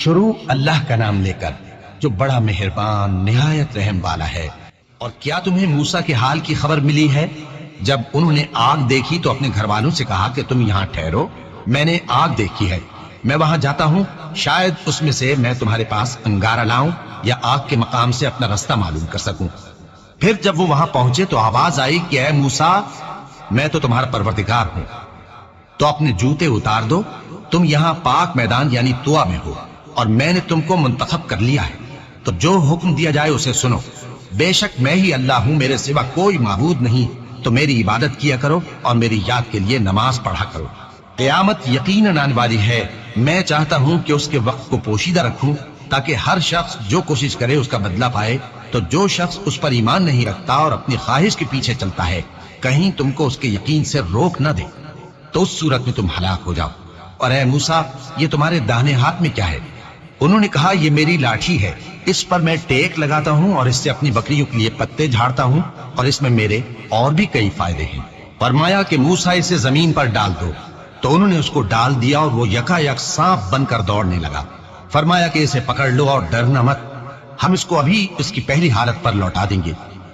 شروع اللہ کا نام لے کر جو بڑا مہربان نہایت رحم والا ہے۔ اور کیا تمہیں موسیٰ کے حال کی خبر ملی ہے؟ جب انہوں نے آگ دیکھی تو اپنے گھر والوں سے کہا کہ تم یہاں ٹھہرو، میں نے آگ دیکھی ہے، میں وہاں جاتا ہوں، شاید اس میں سے میں تمہارے پاس انگارہ لاؤں یا آگ کے مقام سے اپنا رستہ معلوم کر سکوں۔ پھر جب وہ وہاں پہنچے تو آواز آئی کہ اے موسیٰ، میں تو تمہارا پروردگار ہوں، تو اپنے جوتے اتار دو، تم یہاں پاک میدان یعنی طوا میں ہو، اور میں نے تم کو منتخب کر لیا ہے، تو جو حکم دیا جائے اسے سنو۔ بے شک میں ہی اللہ ہوں، میرے سوا کوئی معبود نہیں، تو میری عبادت کیا کرو اور میری یاد کے لیے نماز پڑھا کرو۔ قیامت یقیناً آنے والی ہے، میں چاہتا ہوں کہ اس کے وقت کو پوشیدہ رکھوں تاکہ ہر شخص جو کوشش کرے اس کا بدلہ پائے، تو جو شخص اس پر ایمان نہیں رکھتا اور اپنی خواہش کے پیچھے چلتا ہے کہیں تم کو اس کے یقین سے روک نہ دے، تو اس صورت میں تم ہلاک ہو جاؤ۔ اور اے موسیٰ، یہ تمہارے داہنے ہاتھ میں کیا ہے؟ انہوں نے کہا یہ میری لاٹھی ہے، اس پر میں ٹیک لگاتا ہوں اور اس سے اپنی بکریوں کے لیے پتے جھاڑتا ہوں، اور اس میں میرے اور بھی کئی فائدے ہیں۔ فرمایا کہ موسیٰ اسے زمین پر ڈال دو، تو انہوں نے اس کو ڈال دیا اور وہ یکا یک سانپ بن کر دوڑنے لگا۔ فرمایا کہ اسے پکڑ لو اور ڈرنا مت، ہم اس کو ابھی اس کی پہلی حالت پر لوٹا دیں گے،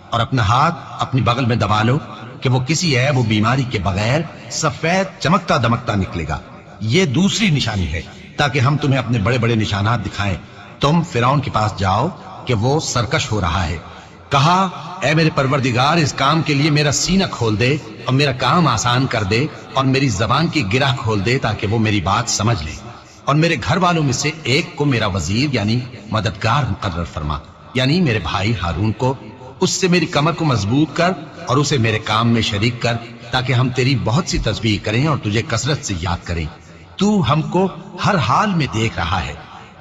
اور اپنا ہاتھ اپنی بغل میں دبا لو کہ وہ کسی عیب و بیماری کے بغیر سفید چمکتا دمکتا نکلے گا۔ یہ دوسری نشانی ہے تاکہ ہم تمہیں اپنے بڑے بڑے نشانات دکھائیں۔ تم فرعون کے پاس جاؤ کہ وہ سرکش ہو رہا ہے، کہا اے میرے پروردگار، اس کام کے لیے میرا سینہ کھول دے اور میرا کام آسان کر دے، اور میری زبان کی گرہ کھول دے تاکہ وہ میری بات سمجھ لے، اور میرے گھر والوں میں سے ایک کو میرا وزیر یعنی مددگار مقرر فرما، یعنی میرے بھائی ہارون کو، اس سے میری کمر کو مضبوط کر اور اسے میرے کام میں شریک کر، تاکہ ہم تیری بہت سی تسبیح کریں اور تجھے کثرت سے یاد کریں، تو ہم کو ہر حال میں دیکھ رہا ہے۔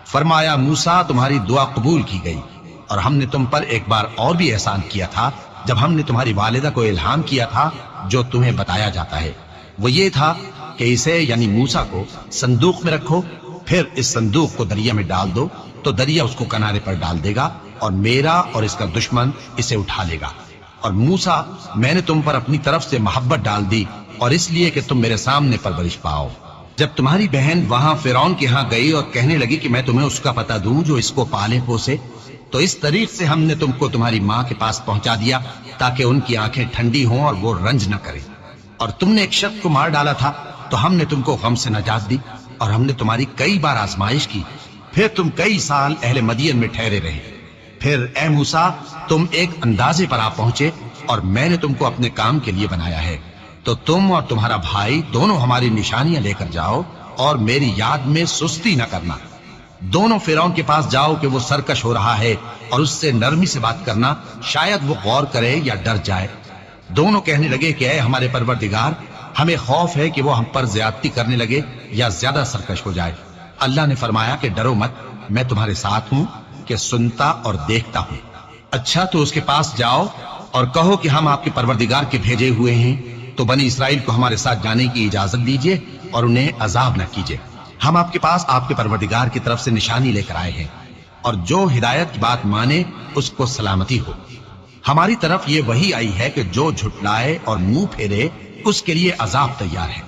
فرمایا موسیٰ، تمہاری دعا قبول کی گئی، اور ہم نے تم پر ایک بار اور بھی احسان کیا تھا جب ہم نے تمہاری والدہ کو الہام کیا تھا جو تمہیں بتایا جاتا ہے، وہ یہ تھا کہ اسے یعنی موسیٰ کو صندوق میں رکھو، پھر اس صندوق کو دریا میں ڈال دو تو دریا اس کو کنارے پر ڈال دے گا، اور میرا اور اس کا دشمن اسے اٹھا لے گا۔ اور موسیٰ، میں نے تم پر اپنی طرف سے محبت ڈال دی، اور اس لیے کہ تم میرے سامنے پرورش پاؤ۔ جب تمہاری بہن وہاں فرعون کے ہاں گئی اور کہنے لگی کہ میں تمہیں اس کا پتہ دوں جو اس کو پالے پوسے، تو اس طریق سے ہم نے تم کو تمہاری ماں کے پاس پہنچا دیا تاکہ ان کی آنکھیں ٹھنڈی ہوں اور وہ رنج نہ کرے۔ اور تم نے ایک شخص کو مار ڈالا تھا تو ہم نے تم کو غم سے نجات دی، اور ہم نے تمہاری کئی بار آزمائش کی، پھر تم کئی سال اہل مدین میں ٹھہرے رہے۔ پھر اے موسیٰ، تم ایک اندازے پر آ پہنچے، اور میں نے تم کو اپنے کام کے لیے بنایا ہے، تو تم اور تمہارا بھائی دونوں ہماری نشانیاں لے کر جاؤ، اور میری یاد میں سستی نہ کرنا۔ دونوں فرعون کے پاس جاؤ کہ وہ سرکش ہو رہا ہے، اور اس سے نرمی سے بات کرنا، شاید وہ غور کرے یا ڈر جائے۔ دونوں کہنے لگے کہ اے ہمارے پروردگار، ہمیں خوف ہے کہ وہ ہم پر زیادتی کرنے لگے یا زیادہ سرکش ہو جائے۔ اللہ نے فرمایا کہ ڈرو مت، میں تمہارے ساتھ ہوں کہ سنتا اور دیکھتا ہوں۔ اچھا تو اس کے پاس جاؤ اور کہو کہ ہم آپ کے پروردگار کے بھیجے ہوئے ہیں، تو بنی اسرائیل کو ہمارے ساتھ جانے کی اجازت دیجیے اور انہیں عذاب نہ کیجیے۔ ہم آپ کے پاس آپ کے پروردگار کی طرف سے نشانی لے کر آئے ہیں، اور جو ہدایت کی بات مانے اس کو سلامتی ہو۔ ہماری طرف یہ وحی آئی ہے کہ جو جھٹلائے اور منہ پھیرے اس کے لیے عذاب تیار ہے۔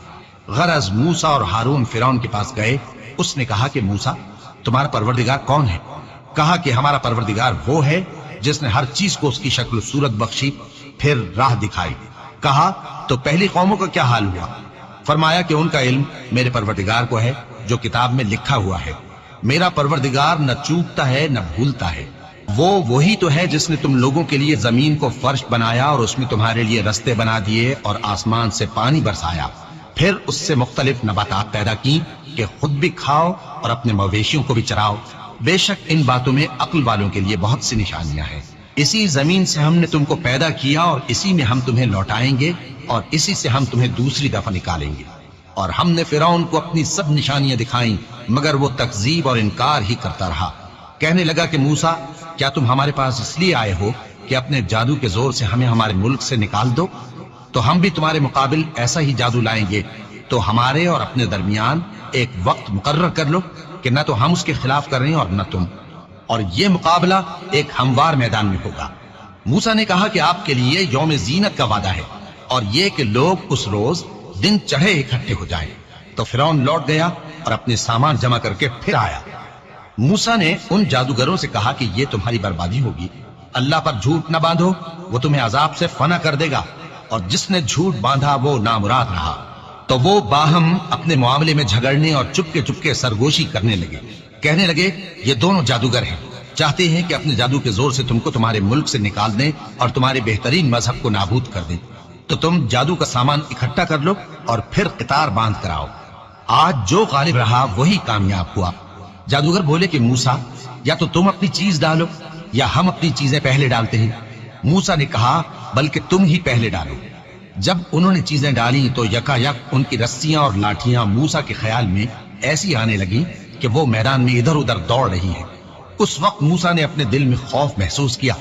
غرض موسیٰ اور ہارون فرعون کے پاس گئے، اس نے کہا کہ موسیٰ، تمہارا پروردگار کون ہے؟ کہا کہ ہمارا پروردگار وہ ہے جس نے ہر چیز کو اس کی شکل و صورت بخشی، پھر راہ دکھائی۔ کہا تو پہلی قوموں کا کیا حال ہوا؟ فرمایا کہ ان کا علم میرے پروردگار کو ہے جو کتاب میں لکھا ہوا ہے۔ میرا پروردگار نہ چوکتا ہے نہ بھولتا ہے، وہ وہی تو ہے جس نے تم لوگوں کے لیے زمین کو فرش بنایا اور اس میں تمہارے لیے رستے بنا دیے اور آسمان سے پانی برسایا، پھر اس سے مختلف نباتات پیدا کی کہ خود بھی کھاؤ اور اپنے مویشیوں کو بھی چراؤ۔ بے شک ان باتوں میں عقل والوں کے لیے بہت سی نشانیاں ہیں۔ اسی زمین سے ہم نے تم کو پیدا کیا اور اسی میں ہم تمہیں لوٹائیں گے اور اسی سے ہم تمہیں دوسری دفعہ نکالیں گے۔ اور ہم نے فرعون کو اپنی سب نشانیاں دکھائیں مگر وہ تکذیب اور انکار ہی کرتا رہا۔ کہنے لگا کہ موسیٰ، کیا تم ہمارے پاس اس لیے آئے ہو کہ اپنے جادو کے زور سے ہمیں ہمارے ملک سے نکال دو؟ تو ہم بھی تمہارے مقابل ایسا ہی جادو لائیں گے، تو ہمارے اور اپنے درمیان ایک وقت مقرر کر لو کہ نہ تو ہم اس کے خلاف کر رہے ہیں اور نہ تم، اور یہ مقابلہ ایک ہموار میدان میں ہوگا۔ موسیٰ نے کہا کہ آپ کے لیے یوم زینت کا وعدہ ہے، اور یہ کہ لوگ اس روز دن چڑھے اکٹھے ہو جائیں۔ تو فرعون لوٹ گیا اور اپنے سامان جمع کر کے پھر آیا۔ موسیٰ نے ان جادوگروں سے کہا کہ یہ تمہاری بربادی ہوگی، اللہ پر جھوٹ نہ باندھو، وہ تمہیں عذاب سے فنا کر دے گا، اور جس نے جھوٹ باندھا وہ نامراد رہا۔ تو وہ باہم اپنے معاملے میں جھگڑنے اور چپکے چپکے سرگوشی کرنے لگے، کہنے لگے یہ دونوں جادوگر ہیں، چاہتے ہیں کہ اپنے جادو کے زور سے تم کو تمہارے ملک سے نکال دیں اور تمہارے بہترین مذہب کو نابود کر دیں، تو تم جادو کا سامان اکٹھا کر لو اور پھر قطار باندھ کر آؤ، آج جو غالب رہا وہی کامیاب ہوا۔ جادوگر بولے کہ موسیٰ یا تو تم اپنی چیز ڈالو یا ہم اپنی چیزیں پہلے ڈالتے ہیں۔ موسیٰ نے کہا بلکہ تم ہی پہلے ڈالو۔ جب انہوں نے چیزیں ڈالی تو یکا یک ان کی رسیاں اور لاٹھیاں موسیٰ کے خیال میں ایسی آنے لگی کہ وہ میدان میں ادھر ادھر دوڑ رہی ہیں۔ اس وقت موسیٰ نے اپنے دل میں خوف محسوس کیا۔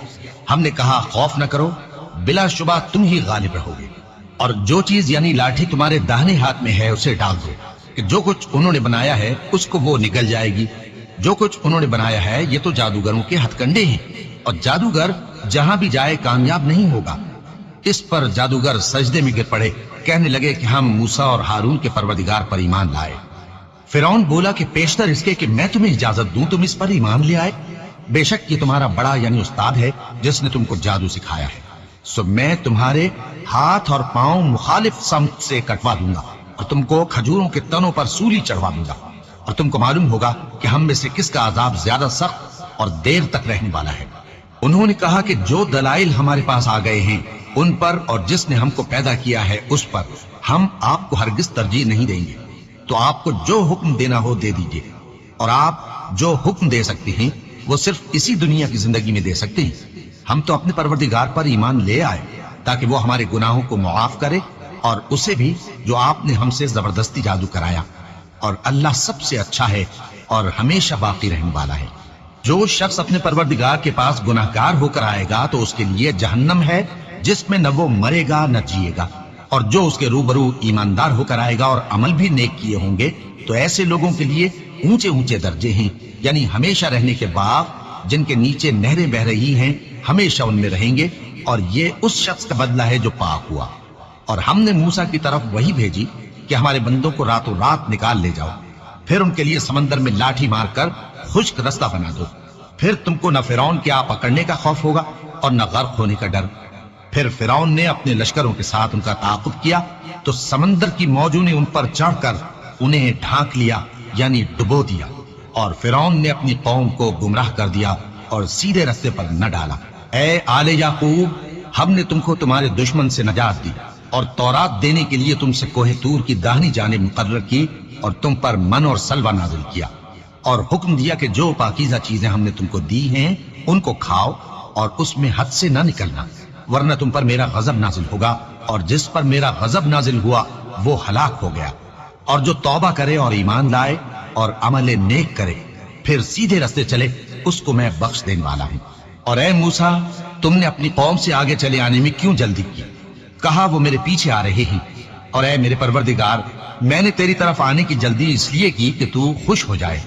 ہم نے کہا خوف نہ کرو، بلا شبہ تم ہی غالب رہو گے، اور جو چیز یعنی لاٹھی تمہارے داہنے ہاتھ میں ہے اسے ڈال دو، کہ جو کچھ انہوں نے بنایا ہے اس کو وہ نگل جائے گی۔ جو کچھ انہوں نے بنایا ہے یہ تو جادوگروں کے ہتھ کنڈے ہیں، اور جادوگر جہاں بھی جائے کامیاب نہیں ہوگا۔ اس پر جادوگر سجدے میں گر پڑے، کہنے لگے کہ ہم موسیٰ اور ہارون کے پروردگار پر ایمان لائے۔ فرعون بولا کہ پیشتر اس کے کہ میں تمہیں اجازت دوں تم اس پر ایمان لے آئے، بے شک یہ تمہارا بڑا یعنی استاد ہے جس نے تم کو جادو سکھایا ہے، سو میں تمہارے ہاتھ اور پاؤں مخالف سمت سے کٹوا دوں گا اور تم کو کھجوروں کے تنوں پر سولی چڑھوا دوں گا، اور تم کو معلوم ہوگا کہ ہم میں سے کس کا عذاب زیادہ سخت اور دیر تک رہنے والا ہے۔ انہوں نے کہا کہ جو دلائل ہمارے پاس آ گئے ہیں ان پر اور جس نے ہم کو پیدا کیا ہے اس پر ہم آپ کو ہرگز ترجیح نہیں دیں گے، تو آپ کو جو حکم دینا ہو دے دیجئے، اور آپ جو حکم دے سکتے ہیں وہ صرف اسی دنیا کی زندگی میں دے سکتے ہیں۔ ہم تو اپنے پروردگار پر ایمان لے آئے تاکہ وہ ہمارے گناہوں کو معاف کرے، اور اسے بھی جو آپ نے ہم سے زبردستی جادو کرایا، اور اللہ سب سے اچھا ہے اور ہمیشہ باقی رہنے والا ہے۔ جو شخص اپنے پروردگار کے پاس گناہ گار ہو کر آئے گا تو اس کے لیے جہنم ہے جس میں نہ وہ مرے گا نہ جیے گا، اور جو اس کے روبرو ایماندار ہو کر آئے گا اور عمل بھی نیک کیے ہوں گے تو ایسے لوگوں کے لیے اونچے اونچے درجے ہیں، یعنی ہمیشہ رہنے کے باغ جن کے نیچے نہریں بہ رہی ہیں، ہمیشہ ان میں رہیں گے، اور یہ اس شخص کا بدلہ ہے جو پاک ہوا۔ اور ہم نے موسیٰ کی طرف وہی بھیجی کہ ہمارے بندوں کو راتوں رات نکال لے جاؤ، پھر ان کے لیے سمندر میں لاٹھی مار کر خشک رستہ بنا دو، پھر تم کو نہ فرعون کے آ پکڑنے کا خوف ہوگا اور نہ غرق ہونے کا ڈر۔ پھر فرعون نے اپنے لشکروں کے ساتھ ان کا تعاقب کیا تو سمندر کی موجوں نے ان پر چڑھ کر انہیں ڈھانک لیا یعنی ڈبو دیا، اور فرعون نے اپنی قوم کو گمراہ کر دیا اور سیدھے رستے پر نہ ڈالا۔ اے آل یعقوب، ہم نے تم کو تمہارے دشمن سے نجات دی اور تورات دینے کے لیے تم سے کوہ طور کی داہنی جانب مقرر کی، اور تم پر من اور سلوہ نازل کیا، اور حکم دیا کہ جو پاکیزہ چیزیں ہم نے تم کو دی ہیں ان کو کھاؤ اور اس میں حد سے نہ نکلنا، ورنہ تم پر میرا غضب نازل ہوگا، اور جس پر میرا غضب نازل ہوا وہ ہلاک ہو گیا۔ اور جو توبہ کرے اور ایمان لائے اور عمل نیک کرے پھر سیدھے رستے چلے اس کو میں بخش دینے والا ہوں۔ اور اے موسیٰ، تم نے اپنی قوم سے آگے چلے آنے میں کیوں جلدی کی؟ کہا وہ میرے پیچھے آ رہے ہیں۔ اور اے میرے پروردگار، میں نے تیری طرف آنے کی جلدی اس لیے کی کہ تو خوش ہو جائے۔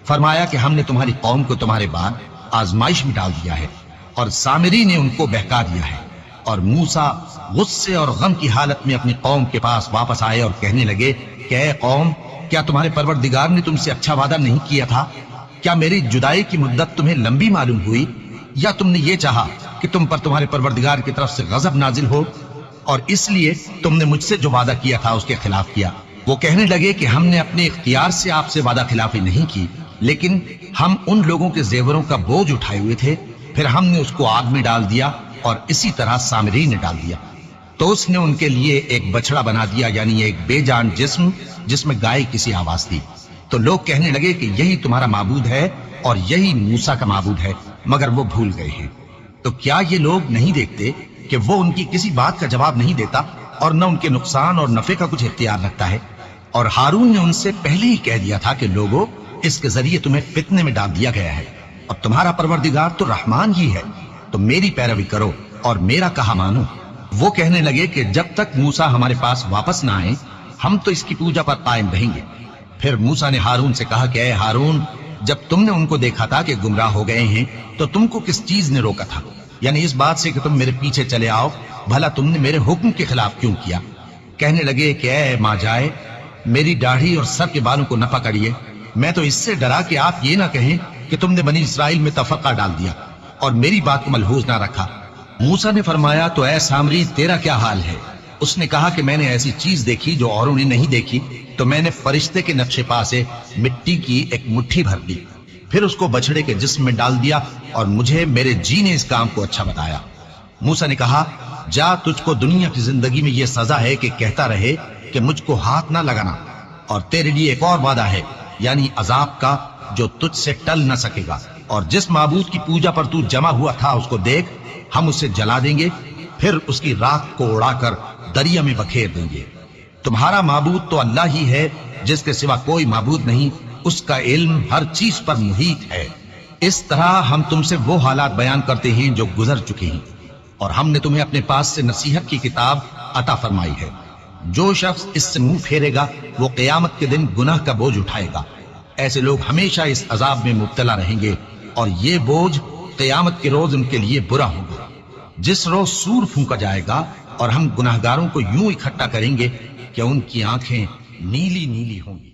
فرمایا کہ ہم نے تمہاری قوم کو تمہارے بعد آزمائش میں ڈال دیا ہے، اور سامری نے ان کو بہکا دیا ہے۔ اور موسیٰ غصے اور غم کی حالت میں اپنی قوم کے پاس واپس آئے اور کہنے لگے کہ اے قوم، کیا تمہارے پروردگار نے تم سے اچھا وعدہ نہیں کیا تھا؟ کیا میری جدائی کی مدت تمہیں لمبی معلوم ہوئی، یا تم نے یہ چاہا کہ تم پر تمہارے پروردگار کی طرف سے غضب نازل ہو، اور اس لیے تم نے مجھ سے جو وعدہ کیا تھا اس کے خلاف کیا؟ وہ کہنے لگے کہ ہم نے اپنے اختیار سے آپ سے وعدہ خلافی نہیں کی، لیکن ہم ان لوگوں کے زیوروں کا بوجھ اٹھائے ہوئے تھے، پھر ہم نے اس کو آگ میں ڈال دیا، اور اسی طرح سامری نے ڈال دیا۔ تو اس نے ان کے لیے ایک بچڑا بنا دیا، یعنی ایک بے جان جسم جس میں گائے کسی آواز تھی۔ تو لوگ کہنے لگے کہ یہی تمہارا معبود ہے اور یہی موسیٰ کا معبود ہے، مگر وہ بھول گئے ہیں۔ تو کیا یہ لوگ نہیں دیکھتے کہ وہ ان کی کسی بات کا جواب نہیں دیتا اور نہ ان کے نقصان اور نفع کا کچھ اختیار رکھتا ہے؟ اور ہارون نے ان سے پہلے ہی کہہ دیا تھا کہ لوگوں، اس کے ذریعے تمہیں فتنے میں ڈال دیا گیا ہے، اور تمہارا پروردگار تو رحمان ہی ہے، تو میری پیروی کرو اور میرا کہا مانو۔ وہ کہنے لگے کہ جب تک موسیٰ ہمارے پاس واپس نہ آئے ہم تو اس کی پوجا پر قائم رہیں گے۔ پھر موسیٰ نے ہارون سے کہا کہ اے ہارون، جب تم نے ان کو دیکھا تھا کہ گمراہ ہو گئے ہیں تو تم کو کس چیز نے روکا تھا؟ یعنی اس بات سے کہ تم میرے پیچھے چلے آؤ، بھلا تم نے میرے حکم کے خلاف کیوں کیا؟ کہنے لگے کہ اے ماں جائے، میری داڑھی اور سر کے بالوں کو نہ پکڑیے، میں تو اس سے ڈرا کہ آپ یہ نہ کہیں کہ تم نے بنی اسرائیل میں تفرقہ ڈال دیا اور میری بات کو ملحوظ نہ رکھا۔ موسیٰ نے فرمایا تو اے سامری تیرا کیا حال ہے؟ اس نے کہا کہ میں نے ایسی چیز دیکھی جو اوروں نے نہیں دیکھی، تو میں نے فرشتے کے نقش پا سے مٹی کی ایک مٹھی بھر لی، پھر اس کو بچڑے کے جسم میں ڈال دیا اور مجھے میرے جی نے اس کام کو اچھا بتایا۔ موسیٰ نے کہا جا، تجھ کو دنیا کی زندگی میں یہ سزا ہے کہ کہتا رہے کہ مجھ کو ہاتھ نہ لگانا، اور تیرے لیے ایک اور وعدہ ہے، یعنی عذاب کا جو تجھ سے ٹل نہ سکے گا، اور جس معبود کی پوجا پر تو جمع ہوا تھا اس کو دیکھ، ہم اسے جلا دیں گے، پھر اس کی راکھ کو اڑا کر دریا میں بکھیر دیں گے۔ تمہارا معبود تو اللہ ہی ہے، جس کے سوا کوئی معبود نہیں، اس کا علم ہر چیز پر محیط ہے۔ اس طرح ہم تم سے وہ حالات بیان کرتے ہیں جو گزر چکے ہیں، اور ہم نے تمہیں اپنے پاس سے نصیحت کی کتاب عطا فرمائی ہے۔ جو شخص اس سے منہ پھیرے گا وہ قیامت کے دن گناہ کا بوجھ اٹھائے گا۔ ایسے لوگ ہمیشہ اس عذاب میں مبتلا رہیں گے، اور یہ بوجھ قیامت کے روز ان کے لیے برا ہوگا۔ جس روز سور پھونکا جائے گا اور ہم گناہگاروں کو یوں اکٹھا کریں گے کہ ان کی آنکھیں نیلی نیلی ہوں گی۔